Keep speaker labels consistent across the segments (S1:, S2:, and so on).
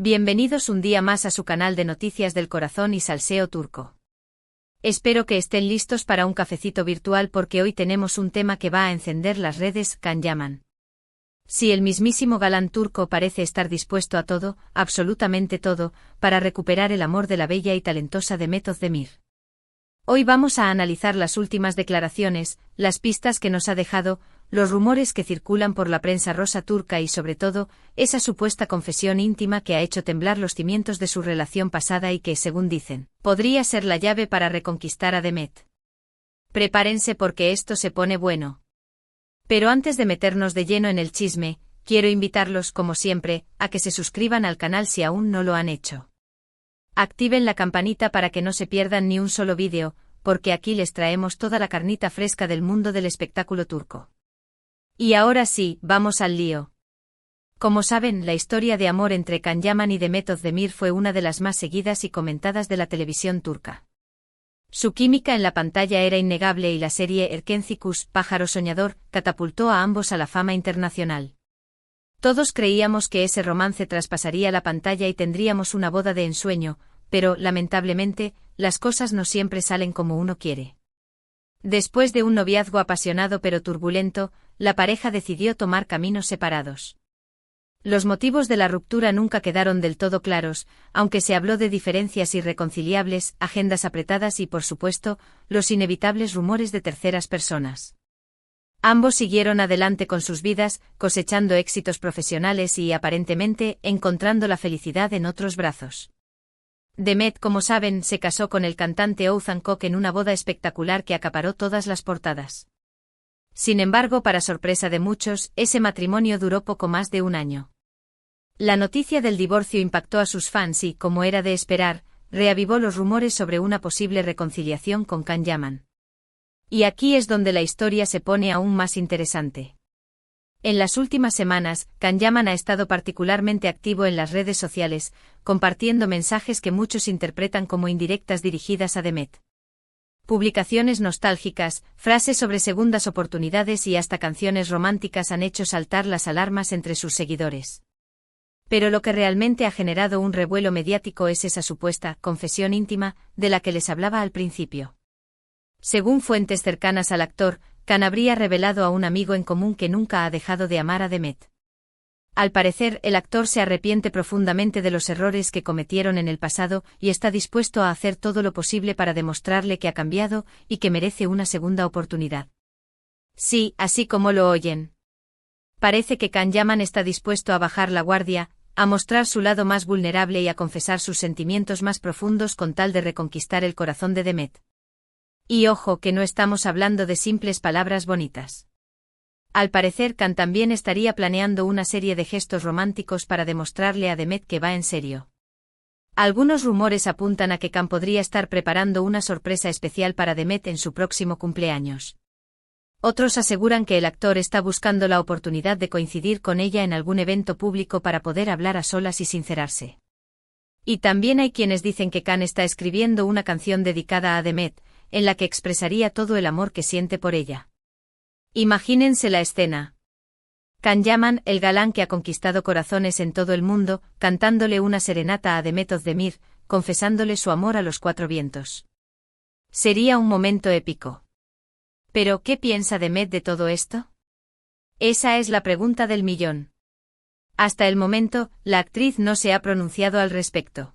S1: Bienvenidos un día más a su canal de noticias del corazón y salseo turco. Espero que estén listos para un cafecito virtual porque hoy tenemos un tema que va a encender las redes. Can Yaman. Sí, el mismísimo galán turco parece estar dispuesto a todo, absolutamente todo, para recuperar el amor de la bella y talentosa Demet Özdemir. Hoy vamos a analizar las últimas declaraciones, las pistas que nos ha dejado, los rumores que circulan por la prensa rosa turca y sobre todo, esa supuesta confesión íntima que ha hecho temblar los cimientos de su relación pasada y que, según dicen, podría ser la llave para reconquistar a Demet. Prepárense porque esto se pone bueno. Pero antes de meternos de lleno en el chisme, quiero invitarlos, como siempre, a que se suscriban al canal si aún no lo han hecho. Activen la campanita para que no se pierdan ni un solo vídeo, porque aquí les traemos toda la carnita fresca del mundo del espectáculo turco. Y ahora sí, vamos al lío. Como saben, la historia de amor entre Can Yaman y Demet Özdemir fue una de las más seguidas y comentadas de la televisión turca. Su química en la pantalla era innegable y la serie Erkenci Pájaro Soñador, catapultó a ambos a la fama internacional. Todos creíamos que ese romance traspasaría la pantalla y tendríamos una boda de ensueño, pero, lamentablemente, las cosas no siempre salen como uno quiere. Después de un noviazgo apasionado pero turbulento, la pareja decidió tomar caminos separados. Los motivos de la ruptura nunca quedaron del todo claros, aunque se habló de diferencias irreconciliables, agendas apretadas y, por supuesto, los inevitables rumores de terceras personas. Ambos siguieron adelante con sus vidas, cosechando éxitos profesionales y, aparentemente, encontrando la felicidad en otros brazos. Demet, como saben, se casó con el cantante Oğuzhan Koç en una boda espectacular que acaparó todas las portadas. Sin embargo, para sorpresa de muchos, ese matrimonio duró poco más de un año. La noticia del divorcio impactó a sus fans y, como era de esperar, reavivó los rumores sobre una posible reconciliación con Can Yaman. Y aquí es donde la historia se pone aún más interesante. En las últimas semanas, Can Yaman ha estado particularmente activo en las redes sociales, compartiendo mensajes que muchos interpretan como indirectas dirigidas a Demet. Publicaciones nostálgicas, frases sobre segundas oportunidades y hasta canciones románticas han hecho saltar las alarmas entre sus seguidores. Pero lo que realmente ha generado un revuelo mediático es esa supuesta confesión íntima de la que les hablaba al principio. Según fuentes cercanas al actor, Can habría revelado a un amigo en común que nunca ha dejado de amar a Demet. Al parecer, el actor se arrepiente profundamente de los errores que cometieron en el pasado y está dispuesto a hacer todo lo posible para demostrarle que ha cambiado y que merece una segunda oportunidad. Sí, así como lo oyen. Parece que Can Yaman está dispuesto a bajar la guardia, a mostrar su lado más vulnerable y a confesar sus sentimientos más profundos con tal de reconquistar el corazón de Demet. Y ojo que no estamos hablando de simples palabras bonitas. Al parecer, Can también estaría planeando una serie de gestos románticos para demostrarle a Demet que va en serio. Algunos rumores apuntan a que Can podría estar preparando una sorpresa especial para Demet en su próximo cumpleaños. Otros aseguran que el actor está buscando la oportunidad de coincidir con ella en algún evento público para poder hablar a solas y sincerarse. Y también hay quienes dicen que Can está escribiendo una canción dedicada a Demet, en la que expresaría todo el amor que siente por ella. Imagínense la escena. Can Yaman, el galán que ha conquistado corazones en todo el mundo, cantándole una serenata a Demet Özdemir, confesándole su amor a los cuatro vientos. Sería un momento épico. ¿Pero qué piensa Demet de todo esto? Esa es la pregunta del millón. Hasta el momento, la actriz no se ha pronunciado al respecto.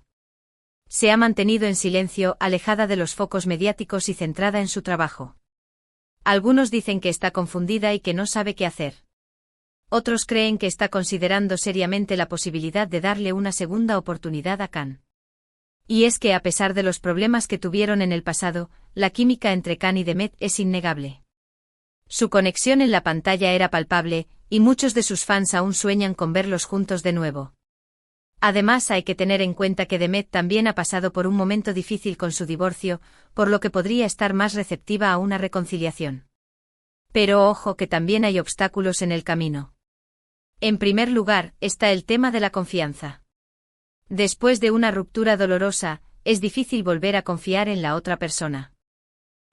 S1: Se ha mantenido en silencio, alejada de los focos mediáticos y centrada en su trabajo. Algunos dicen que está confundida y que no sabe qué hacer. Otros creen que está considerando seriamente la posibilidad de darle una segunda oportunidad a Can. Y es que a pesar de los problemas que tuvieron en el pasado, la química entre Can y Demet es innegable. Su conexión en la pantalla era palpable, y muchos de sus fans aún sueñan con verlos juntos de nuevo. Además, hay que tener en cuenta que Demet también ha pasado por un momento difícil con su divorcio, por lo que podría estar más receptiva a una reconciliación. Pero ojo que también hay obstáculos en el camino. En primer lugar, está el tema de la confianza. Después de una ruptura dolorosa, es difícil volver a confiar en la otra persona.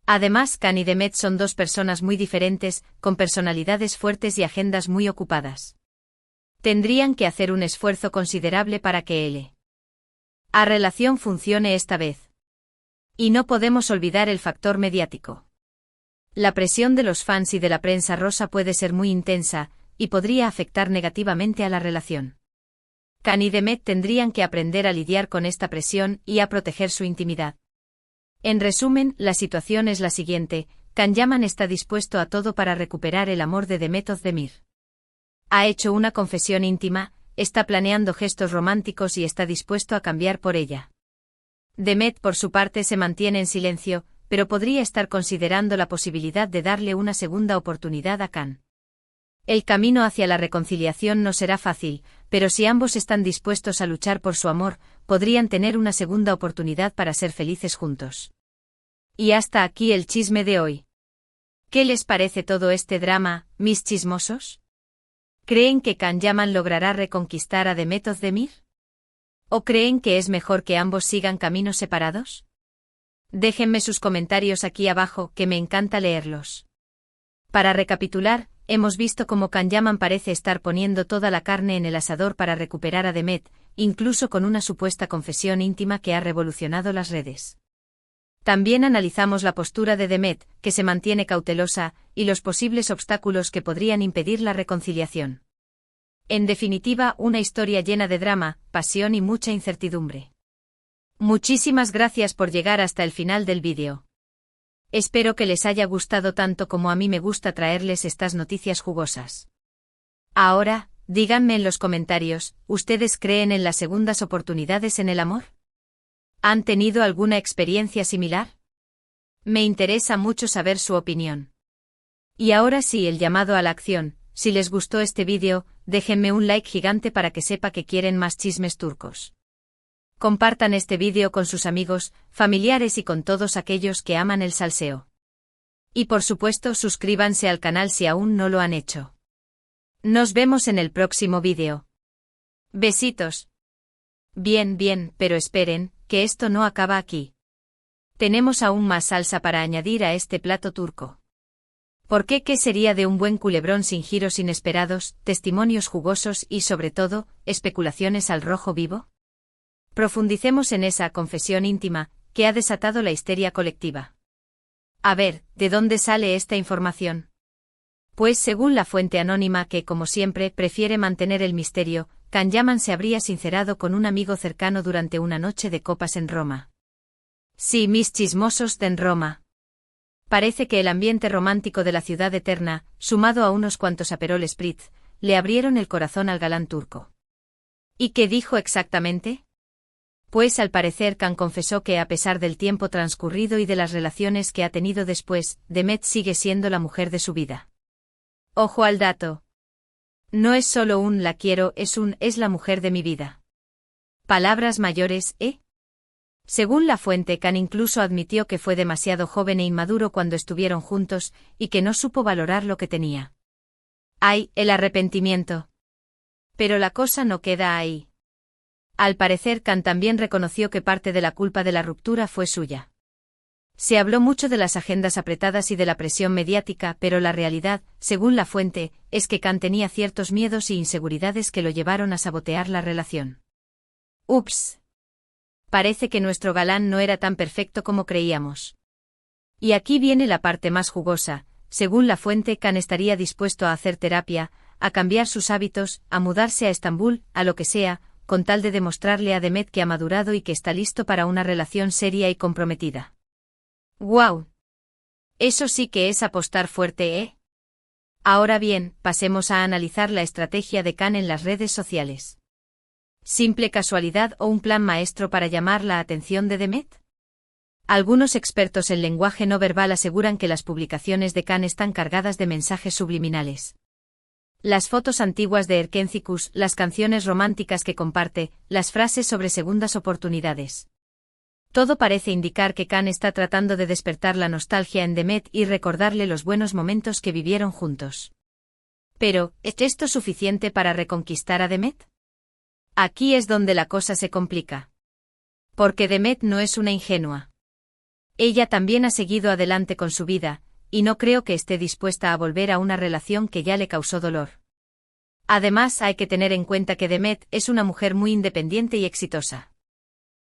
S1: Además, Can y Demet son dos personas muy diferentes, con personalidades fuertes y agendas muy ocupadas. Tendrían que hacer un esfuerzo considerable para que la relación funcione esta vez. Y no podemos olvidar el factor mediático. La presión de los fans y de la prensa rosa puede ser muy intensa, y podría afectar negativamente a la relación. Khan y Demet tendrían que aprender a lidiar con esta presión y a proteger su intimidad. En resumen, la situación es la siguiente: Can Yaman está dispuesto a todo para recuperar el amor de Demet Özdemir. Ha hecho una confesión íntima, está planeando gestos románticos y está dispuesto a cambiar por ella. Demet, por su parte, se mantiene en silencio, pero podría estar considerando la posibilidad de darle una segunda oportunidad a Can. El camino hacia la reconciliación no será fácil, pero si ambos están dispuestos a luchar por su amor, podrían tener una segunda oportunidad para ser felices juntos. Y hasta aquí el chisme de hoy. ¿Qué les parece todo este drama, mis chismosos? ¿Creen que Can Yaman logrará reconquistar a Demet Özdemir? ¿O creen que es mejor que ambos sigan caminos separados? Déjenme sus comentarios aquí abajo, que me encanta leerlos. Para recapitular, hemos visto cómo Can Yaman parece estar poniendo toda la carne en el asador para recuperar a Demet, incluso con una supuesta confesión íntima que ha revolucionado las redes. También analizamos la postura de Demet, que se mantiene cautelosa, y los posibles obstáculos que podrían impedir la reconciliación. En definitiva, una historia llena de drama, pasión y mucha incertidumbre. Muchísimas gracias por llegar hasta el final del vídeo. Espero que les haya gustado tanto como a mí me gusta traerles estas noticias jugosas. Ahora, díganme en los comentarios, ¿ustedes creen en las segundas oportunidades en el amor? ¿Han tenido alguna experiencia similar? Me interesa mucho saber su opinión. Y ahora sí, el llamado a la acción. Si les gustó este vídeo, déjenme un like gigante para que sepa que quieren más chismes turcos. Compartan este vídeo con sus amigos, familiares y con todos aquellos que aman el salseo. Y por supuesto, suscríbanse al canal si aún no lo han hecho. Nos vemos en el próximo vídeo. Besitos. Bien, pero esperen, que esto no acaba aquí. Tenemos aún más salsa para añadir a este plato turco. ¿Por qué? ¿Qué sería de un buen culebrón sin giros inesperados, testimonios jugosos y, sobre todo, especulaciones al rojo vivo? Profundicemos en esa confesión íntima, que ha desatado la histeria colectiva. A ver, ¿de dónde sale esta información? Pues según la fuente anónima que, como siempre, prefiere mantener el misterio, Can Yaman se habría sincerado con un amigo cercano durante una noche de copas en Roma. Sí, mis chismosos de en Roma. Parece que el ambiente romántico de la ciudad eterna, sumado a unos cuantos Aperol Spritz, le abrieron el corazón al galán turco. ¿Y qué dijo exactamente? Pues al parecer Can confesó que a pesar del tiempo transcurrido y de las relaciones que ha tenido después, Demet sigue siendo la mujer de su vida. Ojo al dato. No es solo un la quiero, es la mujer de mi vida. Palabras mayores, ¿eh? Según la fuente, Can incluso admitió que fue demasiado joven e inmaduro cuando estuvieron juntos, y que no supo valorar lo que tenía. ¡Ay, el arrepentimiento! Pero la cosa no queda ahí. Al parecer, Can también reconoció que parte de la culpa de la ruptura fue suya. Se habló mucho de las agendas apretadas y de la presión mediática, pero la realidad, según la fuente, es que Can tenía ciertos miedos y inseguridades que lo llevaron a sabotear la relación. Ups. Parece que nuestro galán no era tan perfecto como creíamos. Y aquí viene la parte más jugosa. Según la fuente, Can estaría dispuesto a hacer terapia, a cambiar sus hábitos, a mudarse a Estambul, a lo que sea, con tal de demostrarle a Demet que ha madurado y que está listo para una relación seria y comprometida. ¡Guau! Eso sí que es apostar fuerte, ¿eh? Ahora bien, pasemos a analizar la estrategia de Can en las redes sociales. ¿Simple casualidad o un plan maestro para llamar la atención de Demet? Algunos expertos en lenguaje no verbal aseguran que las publicaciones de Can están cargadas de mensajes subliminales. Las fotos antiguas de Erkencikus, las canciones románticas que comparte, las frases sobre segundas oportunidades. Todo parece indicar que Can está tratando de despertar la nostalgia en Demet y recordarle los buenos momentos que vivieron juntos. Pero, ¿es esto suficiente para reconquistar a Demet? Aquí es donde la cosa se complica. Porque Demet no es una ingenua. Ella también ha seguido adelante con su vida, y no creo que esté dispuesta a volver a una relación que ya le causó dolor. Además, hay que tener en cuenta que Demet es una mujer muy independiente y exitosa.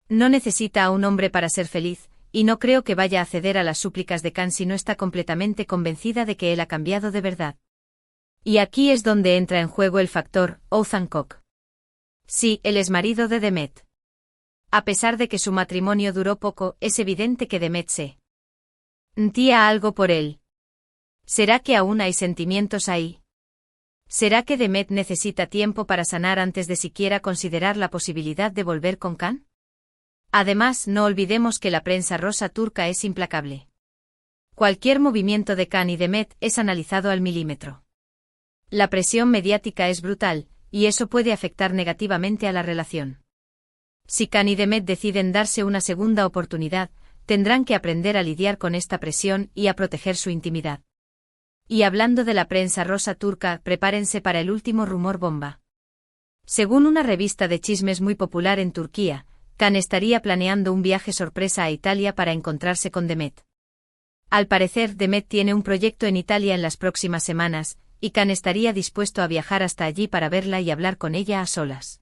S1: No necesita a un hombre para ser feliz, y no creo que vaya a ceder a las súplicas de Khan si no está completamente convencida de que él ha cambiado de verdad. Y aquí es donde entra en juego el factor Ozankok. Sí, él es marido de Demet. A pesar de que su matrimonio duró poco, es evidente que Demet sentía algo por él. ¿Será que aún hay sentimientos ahí? ¿Será que Demet necesita tiempo para sanar antes de siquiera considerar la posibilidad de volver con Khan? Además, no olvidemos que la prensa rosa turca es implacable. Cualquier movimiento de Khan y Demet es analizado al milímetro. La presión mediática es brutal, y eso puede afectar negativamente a la relación. Si Khan y Demet deciden darse una segunda oportunidad, tendrán que aprender a lidiar con esta presión y a proteger su intimidad. Y hablando de la prensa rosa turca, prepárense para el último rumor bomba. Según una revista de chismes muy popular en Turquía, Khan estaría planeando un viaje sorpresa a Italia para encontrarse con Demet. Al parecer, Demet tiene un proyecto en Italia en las próximas semanas, y Khan estaría dispuesto a viajar hasta allí para verla y hablar con ella a solas.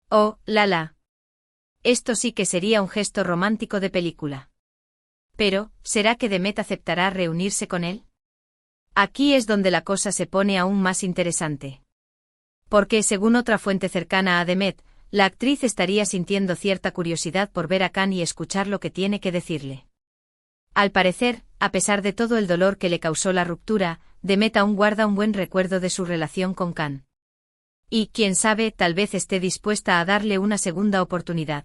S1: Oh, la. Esto sí que sería un gesto romántico de película. Pero, ¿será que Demet aceptará reunirse con él? Aquí es donde la cosa se pone aún más interesante. Porque, según otra fuente cercana a Demet, la actriz estaría sintiendo cierta curiosidad por ver a Khan y escuchar lo que tiene que decirle. Al parecer, a pesar de todo el dolor que le causó la ruptura, Demet aún guarda un buen recuerdo de su relación con Khan. Y, quién sabe, tal vez esté dispuesta a darle una segunda oportunidad.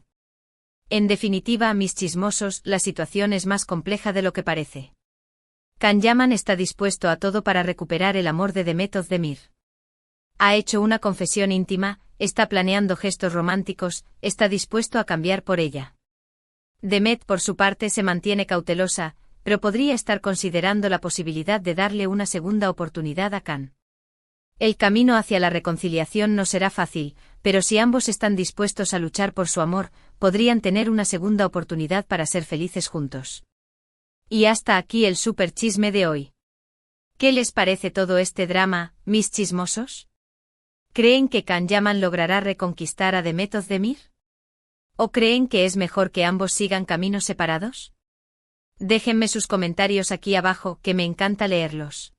S1: En definitiva, mis chismosos, la situación es más compleja de lo que parece. Can Yaman está dispuesto a todo para recuperar el amor de Demet Özdemir. Ha hecho una confesión íntima, está planeando gestos románticos, está dispuesto a cambiar por ella. Demet, por su parte, se mantiene cautelosa, pero podría estar considerando la posibilidad de darle una segunda oportunidad a Khan. El camino hacia la reconciliación no será fácil, pero si ambos están dispuestos a luchar por su amor, podrían tener una segunda oportunidad para ser felices juntos. Y hasta aquí el super chisme de hoy. ¿Qué les parece todo este drama, mis chismosos? ¿Creen que Can Yaman logrará reconquistar a Demet Özdemir? ¿O creen que es mejor que ambos sigan caminos separados? Déjenme sus comentarios aquí abajo, que me encanta leerlos.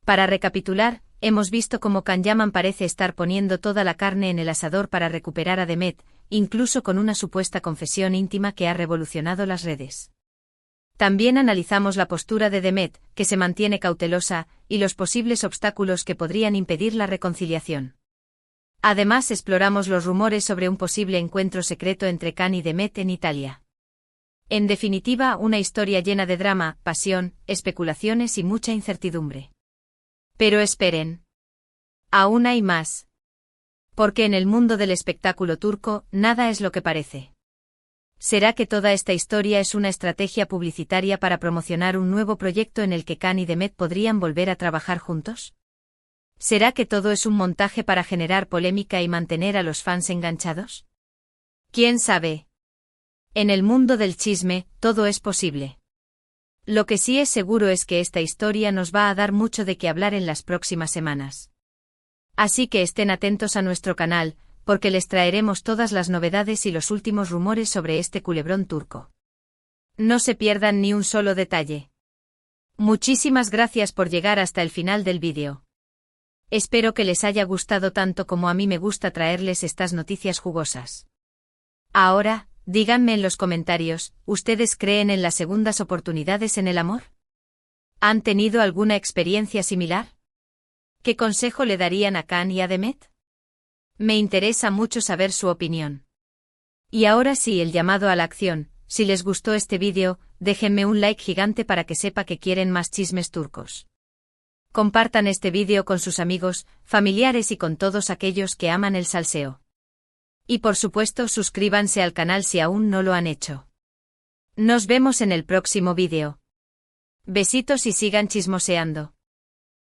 S1: Para recapitular, hemos visto cómo Can Yaman parece estar poniendo toda la carne en el asador para recuperar a Demet, incluso con una supuesta confesión íntima que ha revolucionado las redes. También analizamos la postura de Demet, que se mantiene cautelosa, y los posibles obstáculos que podrían impedir la reconciliación. Además, exploramos los rumores sobre un posible encuentro secreto entre Can y Demet en Italia. En definitiva, una historia llena de drama, pasión, especulaciones y mucha incertidumbre. Pero esperen. Aún hay más. Porque en el mundo del espectáculo turco, nada es lo que parece. ¿Será que toda esta historia es una estrategia publicitaria para promocionar un nuevo proyecto en el que Can y Demet podrían volver a trabajar juntos? ¿Será que todo es un montaje para generar polémica y mantener a los fans enganchados? ¿Quién sabe? En el mundo del chisme, todo es posible. Lo que sí es seguro es que esta historia nos va a dar mucho de qué hablar en las próximas semanas. Así que estén atentos a nuestro canal, porque les traeremos todas las novedades y los últimos rumores sobre este culebrón turco. No se pierdan ni un solo detalle. Muchísimas gracias por llegar hasta el final del vídeo. Espero que les haya gustado tanto como a mí me gusta traerles estas noticias jugosas. Ahora, díganme en los comentarios, ¿ustedes creen en las segundas oportunidades en el amor? ¿Han tenido alguna experiencia similar? ¿Qué consejo le darían a Can y a Demet? Me interesa mucho saber su opinión. Y ahora sí, el llamado a la acción. Si les gustó este vídeo, déjenme un like gigante para que sepa que quieren más chismes turcos. Compartan este vídeo con sus amigos, familiares y con todos aquellos que aman el salseo. Y por supuesto, suscríbanse al canal si aún no lo han hecho. Nos vemos en el próximo vídeo. Besitos y sigan chismoseando.